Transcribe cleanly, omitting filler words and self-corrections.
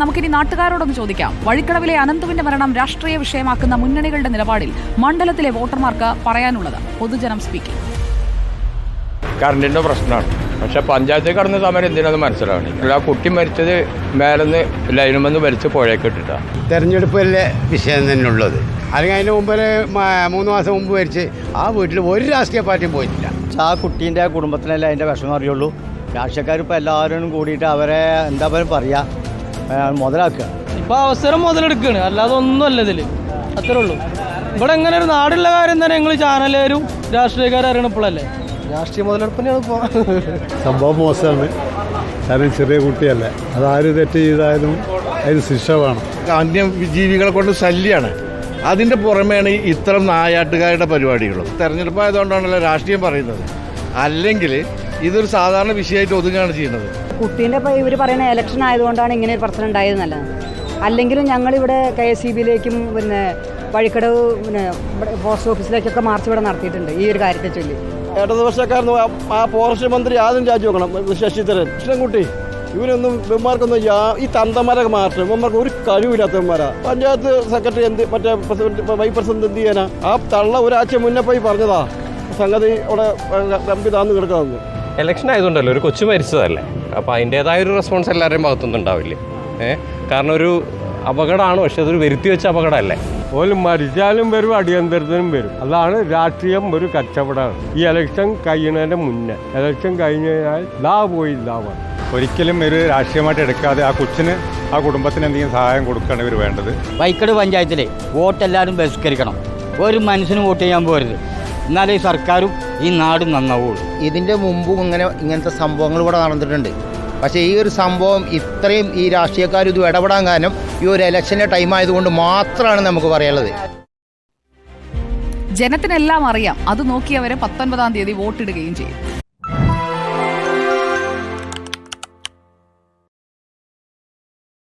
നമുക്കിനി നാട്ടുകാരോടൊന്ന് ചോദിക്കാം. വഴിക്കടവിലെ അനന്തുവിന്റെ മരണം രാഷ്ട്രീയ വിഷയമാക്കുന്ന മുന്നണികളുടെ നിലപാടിൽ മണ്ഡലത്തിലെ വോട്ടർമാർക്ക് പറയാനുള്ളത്. പൊതുജനം സ്പീക്കിംഗ്. കറണ്ടിന്റെ പ്രശ്നമാണ്. പക്ഷെ പഞ്ചായത്തിൽ കടന്ന സമരം എന്തിനത് മനസ്സിലാവണം. ആ കുട്ടി മരിച്ചത് മേലെന്ന് ലൈനുമെന്ന് വലിച്ച് പുഴയൊക്കെ ഇട്ടിട്ടാണ്. തെരഞ്ഞെടുപ്പിലെ വിഷയം തന്നെ ഉള്ളത്. അല്ലെങ്കിൽ അതിന് മുമ്പ് 3 മാസം മുമ്പ് മരിച്ച് ആ വീട്ടിൽ ഒരു രാഷ്ട്രീയ പാർട്ടിയും പോയിട്ടില്ല. ആ കുട്ടീൻ്റെ കുടുംബത്തിനല്ലേ അതിൻ്റെ വിഷമം അറിയുള്ളൂ. രാഷ്ട്രീയക്കാരിപ്പോൾ എല്ലാവരും കൂടിയിട്ട് അവരെ എന്താ പറയുക മുതലാക്കുക. ഇപ്പോൾ അവസരം മുതലെടുക്കുകയാണ്, അല്ലാതെ ഒന്നുമല്ല ഇതിൽ. അത്രേ ഉള്ളൂ. ഇവിടെ എങ്ങനെ ഒരു നാടുള്ള കാര്യം തന്നെ ഞങ്ങൾ ചാനലുകാരും രാഷ്ട്രീയക്കാരും അറിയണപ്പോഴല്ലേ. രാഷ്ട്രീയ മുതലെടുപ്പിനാണ് ഇപ്പോൾ സംഭവം മോശമാണ്. കാരണം ചെറിയ കുട്ടിയല്ലേ, അതാര് തെറ്റ് ചെയ്താലും അതിന് ശിക്ഷ വേണം. അന്യജീവികളെ കൊണ്ട് ശല്യമാണ്. അതിൻ്റെ പുറമെയാണ് ഇത്തരം നായാട്ടുകാരുടെ പരിപാടികളും. തെരഞ്ഞെടുപ്പ് ആയതുകൊണ്ടാണല്ലോ രാഷ്ട്രീയം പറയുന്നത്. അല്ലെങ്കിൽ ഇതൊരു സാധാരണ വിഷയമായിട്ട് ഒതുങ്ങുകയാണ് ചെയ്യുന്നത്. കുട്ടീൻ്റെ ഇപ്പോൾ ഇവർ പറയുന്ന ഇലക്ഷൻ ആയതുകൊണ്ടാണ് ഇങ്ങനെ ഒരു പ്രശ്നം ഉണ്ടായത് നല്ലത്. അല്ലെങ്കിലും ഞങ്ങളിവിടെ KSEB-യിലേക്കും പിന്നെ വഴിക്കടവ് പോസ്റ്റ് ഓഫീസിലേക്കൊക്കെ മാർച്ച് ഇവിടെ നടത്തിയിട്ടുണ്ട് ഈ ഒരു കാര്യത്തെ ചൊല്ലി. ഇടതുപക്ഷക്കാരൻ ആ ഫോറസ്റ്റ് മന്ത്രി ആദ്യം രാജിവെക്കണം. ശശിധരൻ കൃഷ്ണൻകുട്ടി ഇവരൊന്നും ഇവന്മാർക്കൊന്നും ഈ തന്തന്മാരൊക്കെ മാറ്റം. ഇവന്മാർക്ക് ഒരു കഴിവില്ലാത്തവന്മാരാ. പഞ്ചായത്ത് സെക്രട്ടറി മറ്റേ വൈസ് പ്രസിഡന്റ് എന്ത് ചെയ്യാനാ? ആ തള്ള ഒരാഴ്ച മുന്നേ പോയി പറഞ്ഞതാ സംഗതി അവിടെ കമ്പി താന്ന് കിടക്കാമെന്ന്. ഇലക്ഷൻ ആയതുകൊണ്ടല്ലോ, ഒരു കൊച്ചു മരിച്ചതല്ലേ, അപ്പോൾ അതിൻ്റേതായ ഒരു റെസ്പോൺസ് എല്ലാവരുടെയും ഭാഗത്തൊന്നും ഉണ്ടാവില്ലേ. കാരണം ഒരു അപകടമാണ്, പക്ഷെ അതൊരു വരുത്തി വെച്ച അപകടമല്ലേ. ഓലും മരിച്ചാലും വരും, അടിയന്തരത്തിനും വരും. അതാണ് രാഷ്ട്രീയം, ഒരു കച്ചവടമാണ്. ഈ ഇലക്ഷൻ കഴിയുന്നതിൻ്റെ മുന്നേ ഇലക്ഷൻ കഴിഞ്ഞ് കഴിഞ്ഞാൽ പോയി. ഒരിക്കലും ഒരു രാഷ്ട്രീയമായിട്ട് എടുക്കാതെ ആ കൊച്ചിന്, ആ കുടുംബത്തിന് എന്തെങ്കിലും സഹായം കൊടുക്കുകയാണ് ഇവർ വേണ്ടത്. വൈക്കട് പഞ്ചായത്തിലെ വോട്ട് എല്ലാവരും ബഹിഷ്കരിക്കണം. ഒരു മനുഷ്യന് വോട്ട് ചെയ്യാൻ പോരുത്. എന്നാലേ ഈ സർക്കാരും ഈ നാടും നന്നാവുള്ളൂ. ഇതിൻ്റെ മുമ്പും ഇങ്ങനത്തെ സംഭവങ്ങൾ ഇവിടെ നടന്നിട്ടുണ്ട്. പക്ഷേ ഈ ഒരു സംഭവം ഇത്രയും ഈ രാഷ്ട്രീയക്കാർ ഇത് ഇടപെടാൻ കാരണം ഈ ഒരു ഇലക്ഷൻ്റെ ടൈം ആയതുകൊണ്ട് മാത്രമാണ് നമുക്ക് പറയാനുള്ളത്. ജനത്തിനെല്ലാം അറിയാം. അത് നോക്കി അവരെ 19-ാം തീയതി വോട്ടിടുകയും ചെയ്യും.